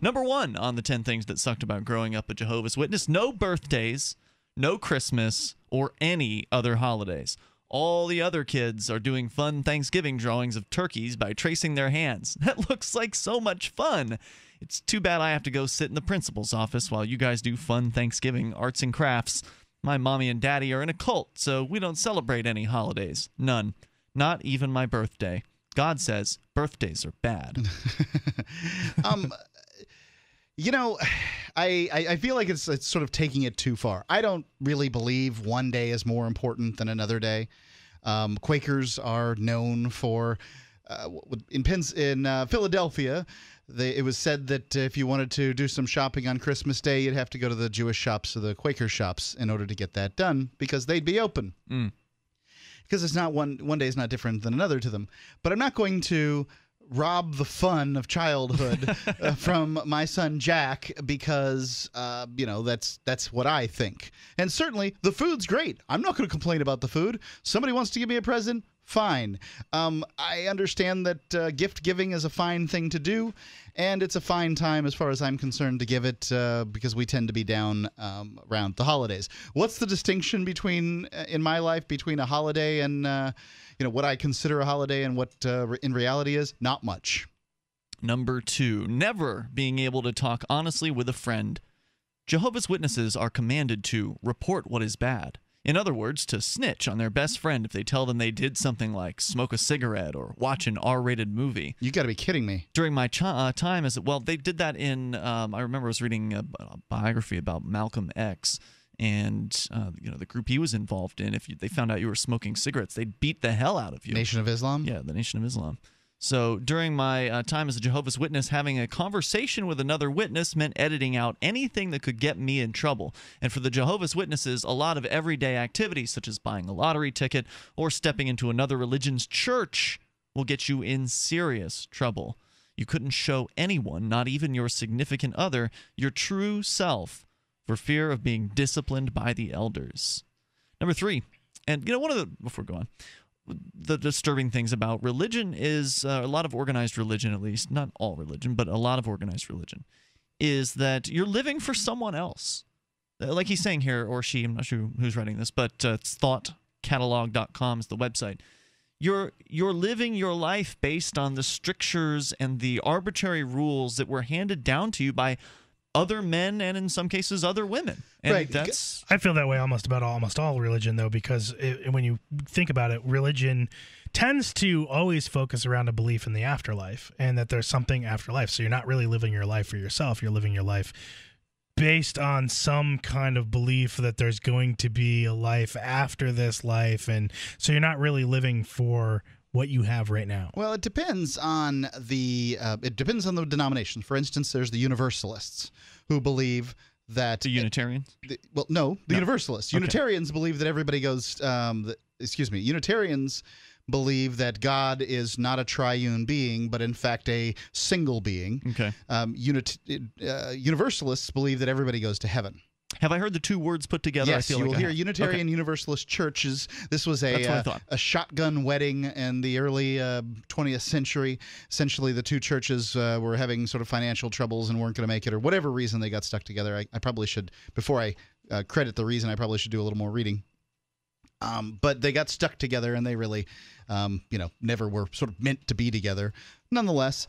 Number 1 on the 10 things that sucked about growing up a Jehovah's Witness: no birthdays, no Christmas, or any other holidays. All the other kids are doing fun Thanksgiving drawings of turkeys by tracing their hands. That looks like so much fun. It's too bad I have to go sit in the principal's office while you guys do fun Thanksgiving arts and crafts. My mommy and daddy are in a cult, so we don't celebrate any holidays. None. Not even my birthday. God says birthdays are bad. You know, I feel like it's sort of taking it too far. I don't really believe one day is more important than another day. Quakers are known for, in Philadelphia, it was said that if you wanted to do some shopping on Christmas Day, you'd have to go to the Jewish shops or the Quaker shops in order to get that done, because they'd be open. Because it's not one day is not different than another to them. But I'm not going to rob the fun of childhood from my son Jack because that's what I think. And certainly the food's great. I'm not going to complain about the food. Somebody wants to give me a present, fine. I understand that gift giving is a fine thing to do, and it's a fine time as far as I'm concerned to give it because we tend to be down around the holidays. What's the distinction between in my life between a holiday and what I consider a holiday and what in reality is? Not much. Number 2, never being able to talk honestly with a friend. Jehovah's Witnesses are commanded to report what is bad. In other words, to snitch on their best friend if they tell them they did something like smoke a cigarette or watch an R-rated movie. You got to be kidding me. During my time as well, they did that in. I remember I was reading a biography about Malcolm X, and the group he was involved in. If they found out you were smoking cigarettes, they'd beat the hell out of you. Nation of Islam. Yeah, the Nation of Islam. So during my time as a Jehovah's Witness, having a conversation with another witness meant editing out anything that could get me in trouble. And for the Jehovah's Witnesses, a lot of everyday activities, such as buying a lottery ticket or stepping into another religion's church, will get you in serious trouble. You couldn't show anyone, not even your significant other, your true self for fear of being disciplined by the elders. Number 3, and before we go on, the disturbing things about religion is a lot of organized religion, at least not all religion, but a lot of organized religion, is that you're living for someone else. Like he's saying here, or she, I'm not sure who's writing this, but it's thoughtcatalog.com is the website. You're living your life based on the strictures and the arbitrary rules that were handed down to you by other men and in some cases other women. And right. I feel that way almost all religion, though, because when you think about it, religion tends to always focus around a belief in the afterlife and that there's something after life. So you're not really living your life for yourself. You're living your life based on some kind of belief that there's going to be a life after this life. And so you're not really living for what you have right now. Well, it depends on the denomination. For instance, there's the Universalists who believe that the Unitarians. The Universalists. Okay. Unitarians believe that everybody goes. Unitarians believe that God is not a triune being, but in fact a single being. Okay. Universalists believe that everybody goes to heaven. Have I heard the two words put together? Yes, I feel you will like hear Unitarian Universalist churches. This was a shotgun wedding in the early 20th century. Essentially, the two churches were having sort of financial troubles and weren't going to make it, or whatever reason they got stuck together. I probably should, before I credit the reason, I probably should do a little more reading. But they got stuck together, and they really, never were sort of meant to be together. Nonetheless,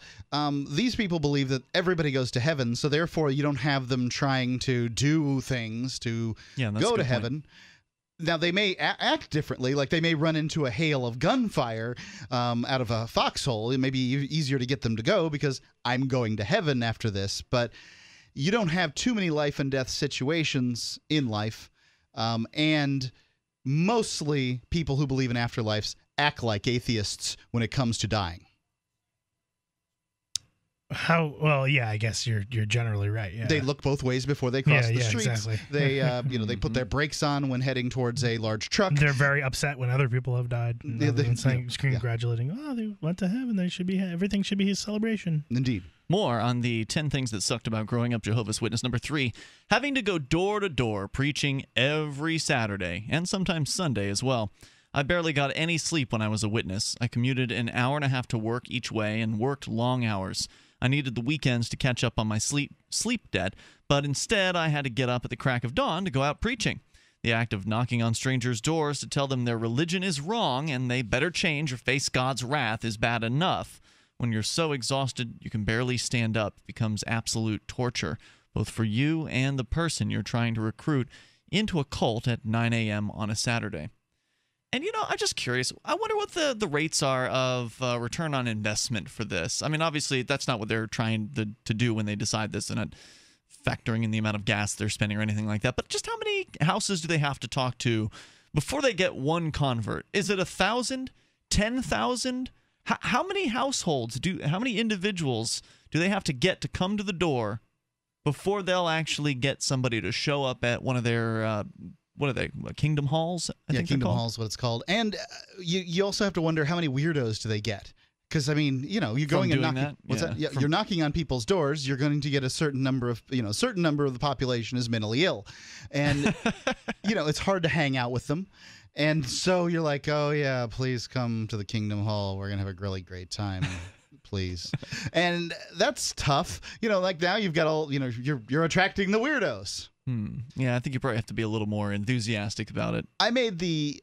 these people believe that everybody goes to heaven, so therefore you don't have them trying to do things to go to heaven. Now, they may act differently, like they may run into a hail of gunfire out of a foxhole. It may be easier to get them to go because I'm going to heaven after this, but you don't have too many life and death situations in life, and mostly people who believe in afterlives act like atheists when it comes to dying. I guess you're generally right. Yeah. They look both ways before they cross the streets. Exactly. They they put their brakes on when heading towards a large truck. They're very upset when other people have died. Congratulating. Oh, they went to heaven. They should be. Everything should be his celebration. Indeed. More on the 10 things that sucked about growing up Jehovah's Witness. Number 3, having to go door to door preaching every Saturday and sometimes Sunday as well. I barely got any sleep when I was a witness. I commuted an hour and a half to work each way and worked long hours. I needed the weekends to catch up on my sleep debt, but instead I had to get up at the crack of dawn to go out preaching. The act of knocking on strangers' doors to tell them their religion is wrong and they better change or face God's wrath is bad enough. When you're so exhausted you can barely stand up, it becomes absolute torture, both for you and the person you're trying to recruit into a cult at 9 a.m. on a Saturday. And, I'm just curious. I wonder what the rates are of return on investment for this. I mean, obviously, that's not what they're trying to do when they decide this. They're not factoring in the amount of gas they're spending or anything like that. But just how many houses do they have to talk to before they get one convert? Is it 1,000? 10,000? How many households how many individuals do they have to get to come to the door before they'll actually get somebody to show up at one of their what are they? Kingdom halls? I think Kingdom Hall is what it's called. And you also have to wonder how many weirdos do they get? Because you're going and knocking. What's that? Yeah, you're knocking on people's doors. You're going to get a certain number of the population is mentally ill, and it's hard to hang out with them. And so you're like, oh yeah, please come to the Kingdom Hall. We're gonna have a really great time. Please. And that's tough. Like now you've got all, you're attracting the weirdos. Yeah, I think you probably have to be a little more enthusiastic about it. I made the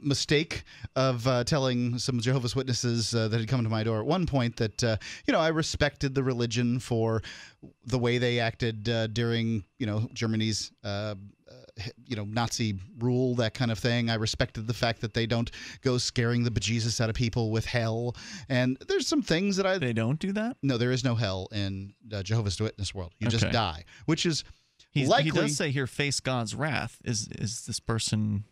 mistake of telling some Jehovah's Witnesses that had come to my door at one point that, I respected the religion for the way they acted during, Germany's Nazi rule, that kind of thing. I respected the fact that they don't go scaring the bejesus out of people with hell. And there's some things that They don't do that? No, there is no hell in Jehovah's Witness world. You just die, which is likely. He does say here, face God's wrath. Is this person,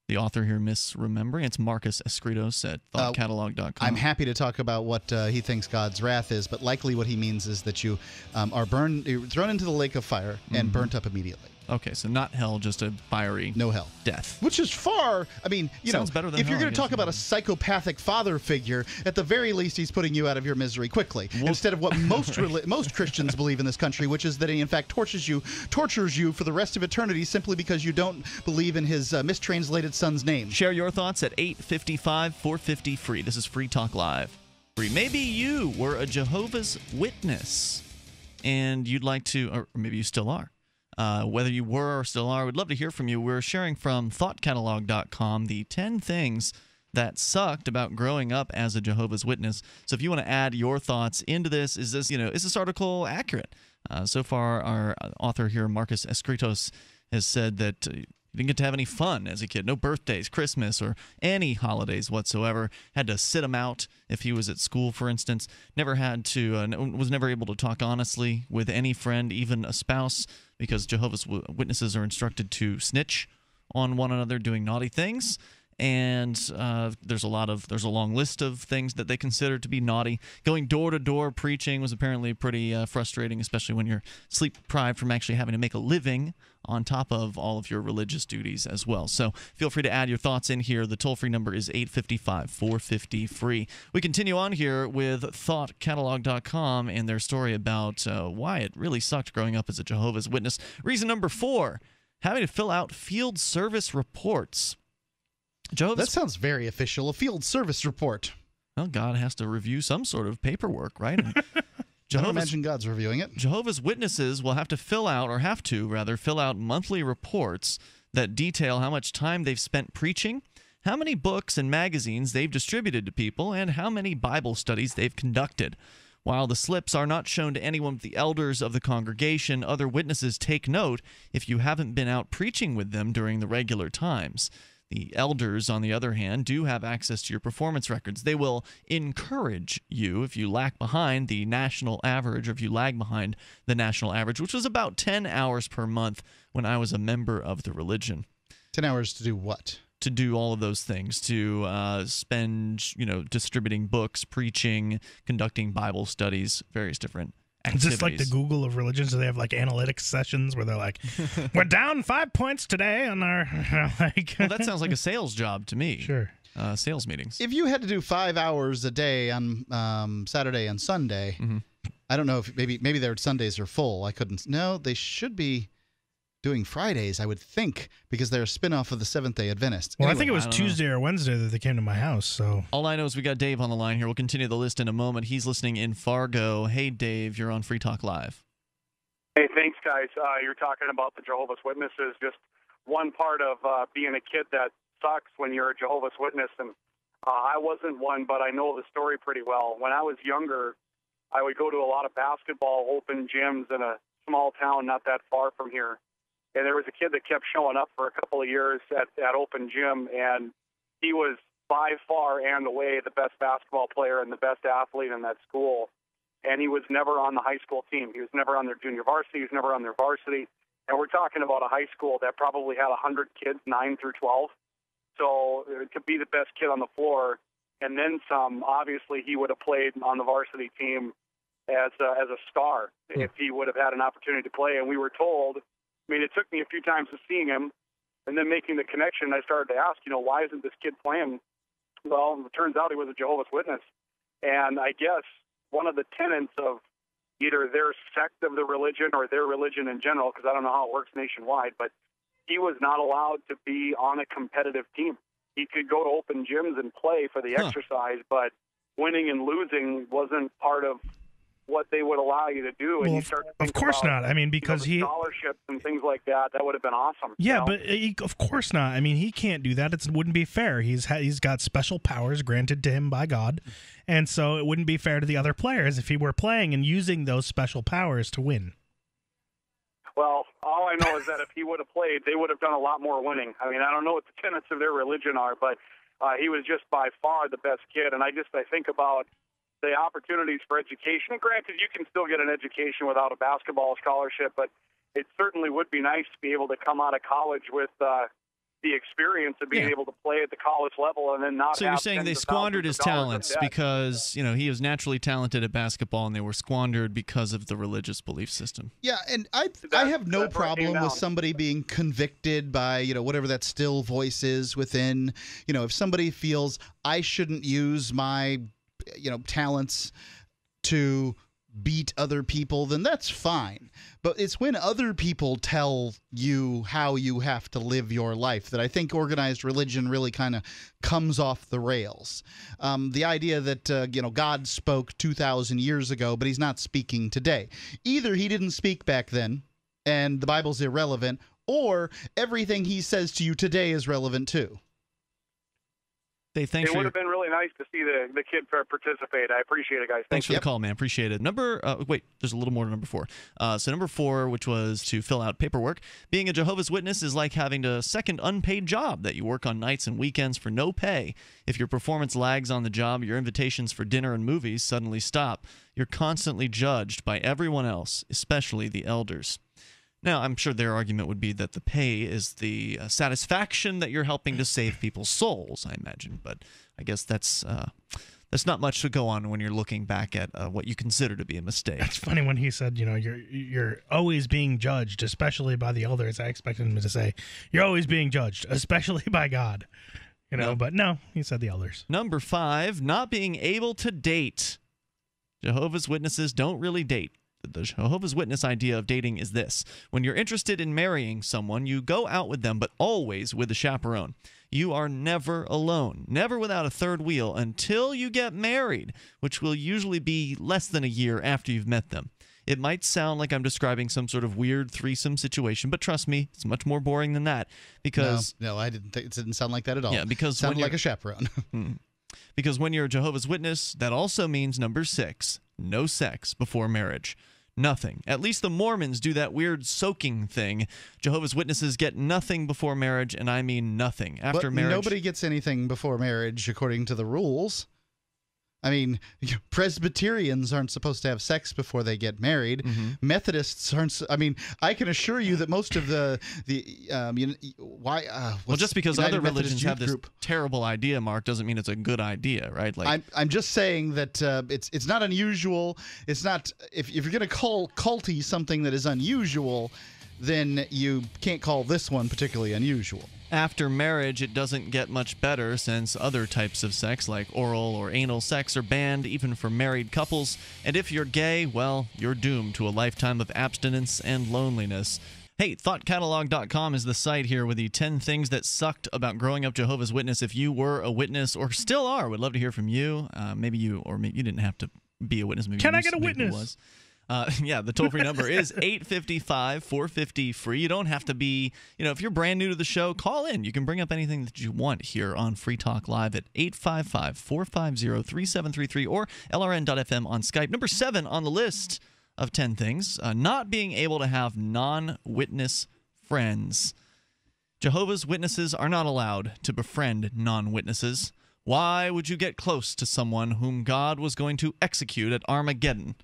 the author here, misremembering? It's Marcus Escritos at thoughtcatalog.com. I'm happy to talk about what he thinks God's wrath is, but likely what he means is that you are thrown into the lake of fire and burnt up immediately. Okay, so not hell, just a fiery no hell death. Which is far, Sounds better than if you're hell, going to talk about a psychopathic father figure, at the very least he's putting you out of your misery quickly. Instead of what most Christians believe in this country, which is that he in fact tortures you for the rest of eternity simply because you don't believe in his mistranslated son's name. Share your thoughts at 855-450-FREE. This is Free Talk Live. Maybe you were a Jehovah's Witness and you'd like to, or maybe you still are. Whether you were or still are, we'd love to hear from you. We're sharing from thoughtcatalog.com the 10 things that sucked about growing up as a Jehovah's Witness. So if you want to add your thoughts into this, is this article accurate? So far, our author here, Marcus Escritos, has said that he didn't get to have any fun as a kid. No birthdays, Christmas, or any holidays whatsoever. Had to sit him out if he was at school, for instance. Never had to, was never able to talk honestly with any friend, even a spouse, because Jehovah's Witnesses are instructed to snitch on one another doing naughty things. And there's a long list of things that they consider to be naughty. Going door to door preaching was apparently pretty frustrating, especially when you're sleep deprived from actually having to make a living on top of all of your religious duties as well. So feel free to add your thoughts in here. The toll-free number is 855-450-FREE. We continue on here with thoughtcatalog.com and their story about why it really sucked growing up as a Jehovah's Witness. Reason number 4, having to fill out field service reports. That sounds very official. A field service report. Well, God has to review some sort of paperwork, right? I don't imagine God's reviewing it. Jehovah's Witnesses will have to fill out monthly reports that detail how much time they've spent preaching, how many books and magazines they've distributed to people, and how many Bible studies they've conducted. While the slips are not shown to anyone but the elders of the congregation, other witnesses take note if you haven't been out preaching with them during the regular times. The elders, on the other hand, do have access to your performance records. They will encourage you if you lag behind the national average, which was about 10 hours per month when I was a member of the religion. 10 hours to do what? To do all of those things, to spend, distributing books, preaching, conducting Bible studies, various different activities. Is this like the Google of religion? So they have like analytics sessions where they're like, we're down 5 points today on our Well, that sounds like a sales job to me. Sure. Sales meetings. If you had to do 5 hours a day on Saturday and Sunday, I don't know if maybe their Sundays are full. I couldn't. No, they should be. doing Fridays, I would think, because they're a spinoff of the Seventh-day Adventists. Well, Anyway, I think it was Tuesday or Wednesday that they came to my house. So All I know is we got Dave on the line here. We'll continue the list in a moment. He's listening in Fargo. Hey, Dave, you're on Free Talk Live. Hey, thanks, guys. You're talking about the Jehovah's Witnesses, just one part of being a kid that sucks when you're a Jehovah's Witness. And I wasn't one, but I know the story pretty well. When I was younger, I would go to a lot of basketball open gyms in a small town not that far from here. And there was a kid that kept showing up for a couple of years at that open gym, and he was by far and away the best basketball player and the best athlete in that school. And he was never on the high school team. He was never on their junior varsity. He was never on their varsity. And we're talking about a high school that probably had 100 kids, 9 through 12. So to be the best kid on the floor and then some, obviously he would have played on the varsity team as a star if he would have had an opportunity to play. And we were told, I mean, it took me a few times of seeing him and then making the connection. I started to ask, why isn't this kid playing? Well, it turns out he was a Jehovah's Witness. And I guess one of the tenets of either their sect of the religion or their religion in general, because I don't know how it works nationwide, but he was not allowed to be on a competitive team. He could go to open gyms and play for the exercise, but winning and losing wasn't part of what they would allow you to do. And well, you start to of think course about, not. I mean, because the scholarships and things like that, that would have been awesome. Yeah, but of course not. I mean, he can't do that. It wouldn't be fair. He's got special powers granted to him by God, and so it wouldn't be fair to the other players if he were playing and using those special powers to win. Well, all I know is that if he would have played, they would have done a lot more winning. I mean, I don't know what the tenets of their religion are, but he was just by far the best kid. And I think about the opportunities for education. And granted, you can still get an education without a basketball scholarship, but it certainly would be nice to be able to come out of college with the experience of being able to play at the college level and then not. So you're saying they squandered his talents because he was naturally talented at basketball, and they were squandered because of the religious belief system. Yeah, and I have no problem with somebody being convicted by whatever that still voice is within. If somebody feels I shouldn't use my talents to beat other people, then that's fine. But it's when other people tell you how you have to live your life that I think organized religion really kind of comes off the rails. The idea that God spoke 2,000 years ago, but he's not speaking today. Either he didn't speak back then and the Bible's irrelevant, or everything he says to you today is relevant too. It would have been really nice to see the kid participate. I appreciate it, guys. Thanks for the call, man. Appreciate it. There's a little more to number 4. So number 4, which was to fill out paperwork. Being a Jehovah's Witness is like having a second unpaid job that you work on nights and weekends for no pay. If your performance lags on the job, your invitations for dinner and movies suddenly stop. You're constantly judged by everyone else, especially the elders. Now, I'm sure their argument would be that the pay is the satisfaction that you're helping to save people's souls, I imagine. But I guess that's not much to go on when you're looking back at what you consider to be a mistake. It's funny when he said, you're always being judged, especially by the elders. I expected him to say, you're always being judged, especially by God. But no, he said the elders. Number 5, not being able to date. Jehovah's Witnesses don't really date. The Jehovah's Witness idea of dating is this. When you're interested in marrying someone, you go out with them, but always with a chaperone. You are never alone, never without a third wheel until you get married, which will usually be less than a year after you've met them. It might sound like I'm describing some sort of weird threesome situation, but trust me, it's much more boring than that. Because no, I didn't think it didn't sound like that at all. Yeah, because it sounded like a chaperone. Because when you're a Jehovah's Witness, that also means number 6, no sex before marriage. Nothing. At least the Mormons do that weird soaking thing. Jehovah's Witnesses get nothing before marriage, and I mean nothing. After marriage, nobody gets anything before marriage according to the rules. I mean, Presbyterians aren't supposed to have sex before they get married. Mm-hmm. Methodists aren't. I mean, I can assure you that most of just because United other religions have this group. Terrible idea, Mark, doesn't mean it's a good idea, right? Like I'm just saying that it's not unusual. It's not if you're going to call culty something that is unusual, then you can't call this one particularly unusual. After marriage, it doesn't get much better since other types of sex, like oral or anal sex, are banned even for married couples. And if you're gay, well, you're doomed to a lifetime of abstinence and loneliness. Hey, thoughtcatalog.com is the site here with the 10 things that sucked about growing up Jehovah's Witness. If you were a witness or still are, we'd love to hear from you. Maybe you didn't have to be a witness. Maybe Can I get a witness? Was. Yeah, the toll-free number is 855-450-FREE. You don't have to be, if you're brand new to the show, call in. You can bring up anything that you want here on Free Talk Live at 855-450-3733 or LRN.FM on Skype. Number 7 on the list of 10 things, not being able to have non-witness friends. Jehovah's Witnesses are not allowed to befriend non-witnesses. Why would you get close to someone whom God was going to execute at Armageddon?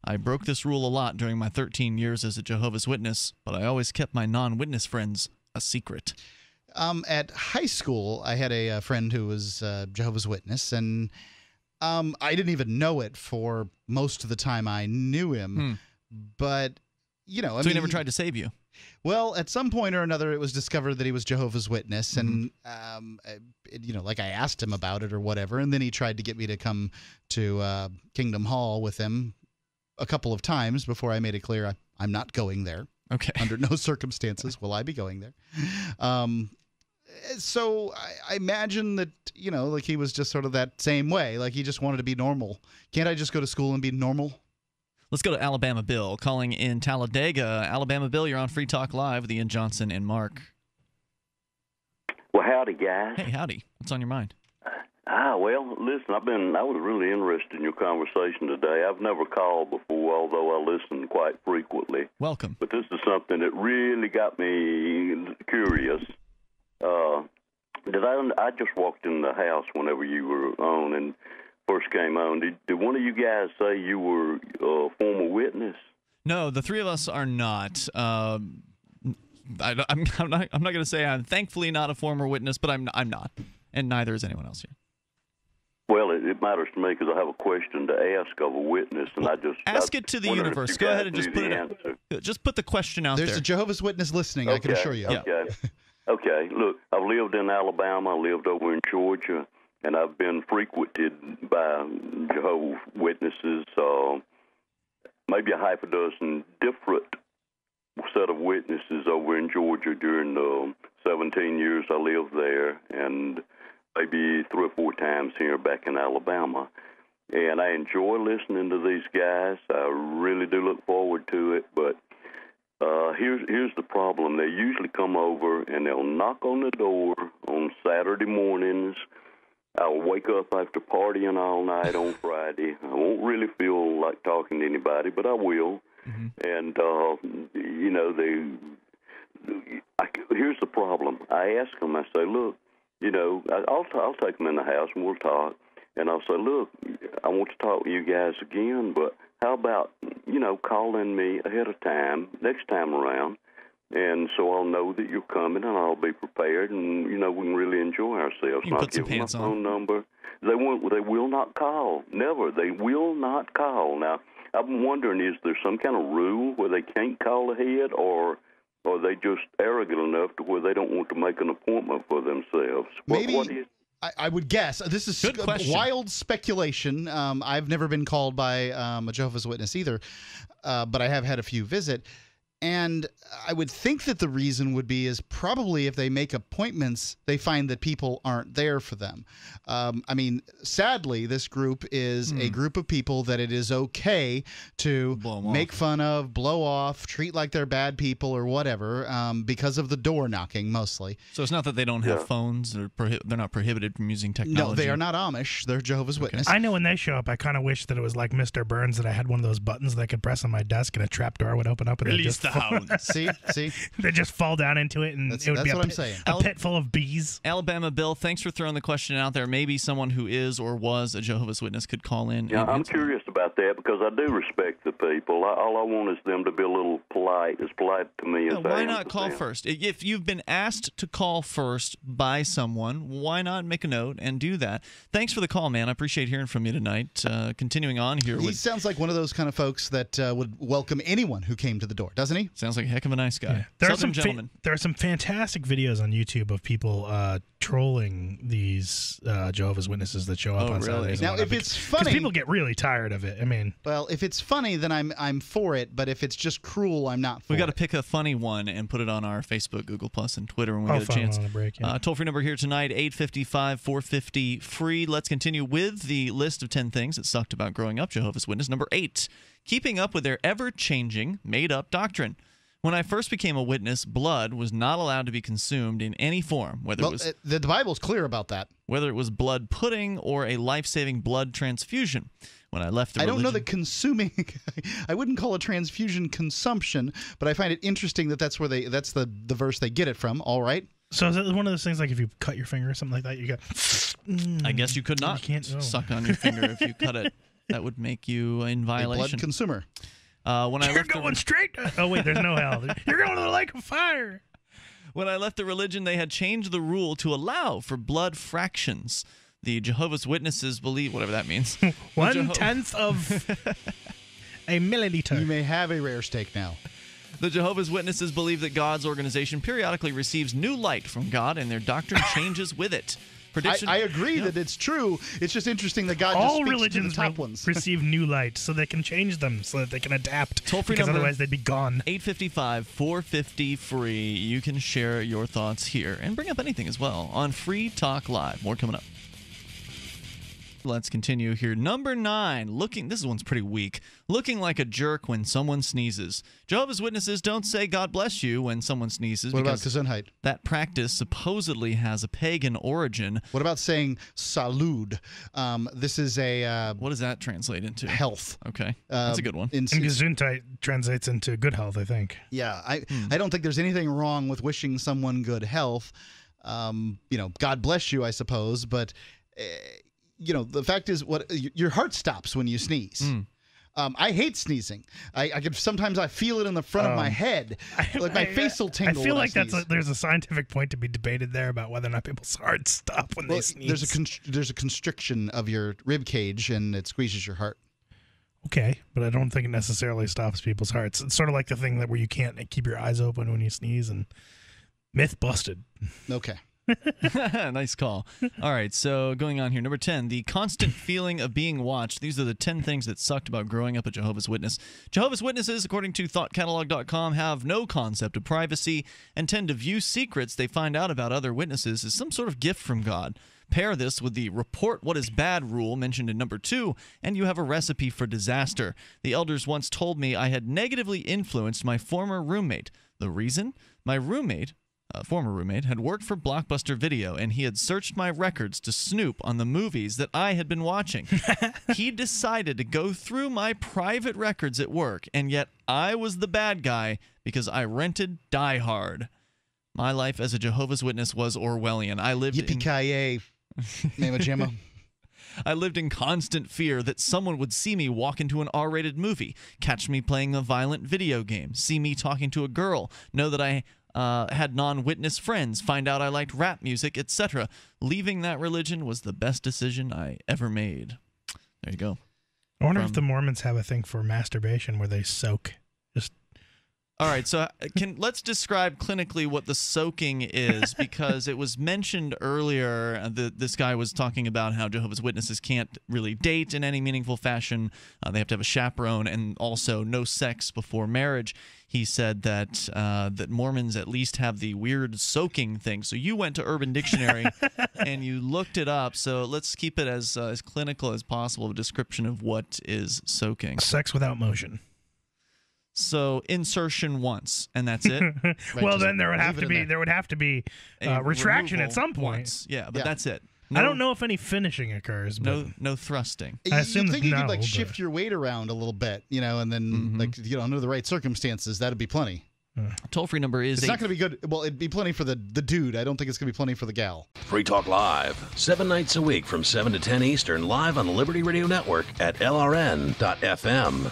I broke this rule a lot during my 13 years as a Jehovah's Witness, but I always kept my non-witness friends a secret. At high school, I had a friend who was Jehovah's Witness, and I didn't even know it for most of the time I knew him. But, so he never tried to save you? Well, at some point or another, it was discovered that he was Jehovah's Witness, and like I asked him about it or whatever, and then he tried to get me to come to Kingdom Hall with him a couple of times before I made it clear I'm not going there. Okay. Under no circumstances will I be going there. So I imagine that, like he was just sort of that same way. Like he just wanted to be normal. Can't I just go to school and be normal? Let's go to Alabama Bill, calling in Talladega. Alabama Bill, you're on Free Talk Live with Ian Johnson and Mark. Well, howdy, guys. Hey, howdy. What's on your mind? Well, listen, I was really interested in your conversation today. I've never called before, although I listen quite frequently. Welcome. But this is something that really got me curious. I just walked in the house whenever you were on and first came on. Did one of you guys say you were a former witness? No, the three of us are not. I'm not going to say I'm thankfully not a former witness, but I'm not, and neither is anyone else here. Well, it matters to me because I have a question to ask of a witness, and ask it to the universe. Go ahead and just put the question out there. There's a Jehovah's Witness listening. Okay, I can assure you. Okay. Okay. Look, I've lived in Alabama. I lived over in Georgia, and I've been frequented by Jehovah's Witnesses. Maybe a half a dozen different set of witnesses over in Georgia during the 17 years I lived there, and maybe 3 or 4 times here back in Alabama. And I enjoy listening to these guys. I really do look forward to it. But here's the problem. They usually come over and they'll knock on the door on Saturday mornings. I'll wake up after partying all night on Friday. I won't really feel like talking to anybody, but I will. Mm-hmm. And, here's the problem. I ask them, I say, look, I'll take them in the house and we'll talk. And I'll say, look, I want to talk with you guys again, but how about, calling me ahead of time, next time around, and so I'll know that you're coming and I'll be prepared and, we can really enjoy ourselves. You can put some pants on. Phone number. They will not call. Never. They will not call. Now, I'm wondering, is there some kind of rule where they can't call ahead, or are they just arrogant enough to where they don't want to make an appointment for themselves? Maybe. I would guess. This is wild speculation. I've never been called by a Jehovah's Witness either, but I have had a few visit. And I would think that the reason would be is probably if they make appointments, they find that people aren't there for them. Sadly, this group is a group of people that it is okay to make fun of, blow off, treat like they're bad people or whatever because of the door knocking mostly. So it's not that they don't have phones. They're not prohibited from using technology. No, they are not Amish. They're Jehovah's Witness. I know when they show up, I kind of wish that it was like Mr. Burns, that I had one of those buttons that I could press on my desk and a trap door would open up and release the hound. See? They just fall down into it, and it would be a pit full of bees. Alabama Bill, thanks for throwing the question out there. Maybe someone who is or was a Jehovah's Witness could call in. Yeah, I'm curious about that because I do respect the people. All I want is them to be a little polite, as polite to me as I am. Why not call first? If you've been asked to call first by someone, why not make a note and do that? Thanks for the call, man. I appreciate hearing from you tonight. Continuing on here. He sounds like one of those kind of folks that would welcome anyone who came to the door, doesn't he? Sounds like a heck of a nice guy. Yeah. There are some fantastic videos on YouTube of people trolling these Jehovah's Witnesses that show up on really? Saturdays. Now, if it's funny, because people get really tired of it. I mean, well, if it's funny, then I'm for it. But if it's just cruel, I'm not for We got to it. pick a funny one and put it on our Facebook, Google Plus, and Twitter when we get a chance. On a break, yeah. Toll-free number here tonight, 855-450-FREE. Let's continue with the list of 10 things that sucked about growing up. Jehovah's Witness number 8, keeping up with their ever-changing, made-up doctrine. When I first became a witness, blood was not allowed to be consumed in any form, whether Well, it was the Bible's clear about that. blood pudding or a life-saving blood transfusion. When I left the I religion, don't know that consuming. I wouldn't call a transfusion consumption, but I find it interesting that that's the verse they get it from. All right. so is it one of those things like if you cut your finger or something like that, you go. I guess you could not suck on your finger if you cut it. That would make you in A violation. blood consumer. When I You're left going straight. Oh wait, there's no hell. You're going to the lake of fire. When I left the religion, they had changed the rule to allow for blood fractions. The Jehovah's Witnesses believe, whatever that means. 1/10 of a milliliter. You may have a rare steak now. The Jehovah's Witnesses believe that God's organization periodically receives new light from God, and their doctrine changes with it. Prediction. I agree that it's true. It's just interesting that God just All speaks religions to the top ones. receive new light so they can change them so that they can adapt. Toll-free because number, otherwise they'd be gone. 855-450-FREE. You can share your thoughts here and bring up anything as well on Free Talk Live. More coming up. Let's continue here. Number 9, this one's pretty weak. Looking like a jerk when someone sneezes. Jehovah's Witnesses don't say God bless you when someone sneezes. What about because Gesundheit? that practice supposedly has a pagan origin. What about saying salud? This is a What does that translate into? health. Okay, that's a good one. And Gesundheit translates into good health, I think. Yeah, I don't think there's anything wrong with wishing someone good health. God bless you, I suppose, but the fact is, your heart stops when you sneeze. I hate sneezing. I feel it in the front of my head, like my face will tingle. I feel when like sneeze. there's a scientific point to be debated there about whether or not people's hearts stop when they sneeze. There's a constriction of your rib cage, and it squeezes your heart. Okay, but I don't think it necessarily stops people's hearts. It's sort of like the thing where you can't keep your eyes open when you sneeze, and myth busted. Okay. Nice call. All right, so going on here. Number 10, the constant feeling of being watched. These are the 10 things that sucked about growing up a Jehovah's Witness. Jehovah's Witnesses, according to thoughtcatalog.com, have no concept of privacy and tend to view secrets they find out about other witnesses as some sort of gift from God. Pair this with the report what is bad rule mentioned in number 2, and you have a recipe for disaster. The elders once told me I had negatively influenced my former roommate. The reason? My former roommate, had worked for Blockbuster Video, and he had searched my records to snoop on the movies that I had been watching. He decided to go through my private records at work, and yet I was the bad guy because I rented Die Hard. My life as a Jehovah's Witness was Orwellian. I lived Yippee-ki-yay, Mama Jamma. I lived in constant fear that someone would see me walk into an R-rated movie, catch me playing a violent video game, see me talking to a girl, know that I had non-witness friends, find out I liked rap music, etc. Leaving that religion was the best decision I ever made. There you go. I wonder if the Mormons have a thing for masturbation where they soak. All right, so let's describe clinically what the soaking is, because it was mentioned earlier that this guy was talking about how Jehovah's Witnesses can't really date in any meaningful fashion. They have to have a chaperone, and also no sex before marriage. He said that that Mormons at least have the weird soaking thing. So you went to Urban Dictionary and you looked it up. So let's keep it as clinical as possible, a description of what is soaking. Sex without motion. So insertion once, and that's it. Well, then there would have to be retraction at some point. Once. Yeah, but that's it. I don't know if any finishing occurs. But no thrusting. I assume you think you no, could shift your weight around a little bit, and then under the right circumstances, that'd be plenty. Toll-free number is... It's not going to be good. Well, it'd be plenty for the dude. I don't think it's going to be plenty for the gal. Free Talk Live, 7 nights a week from 7 to 10 Eastern, live on the Liberty Radio Network at LRN.FM.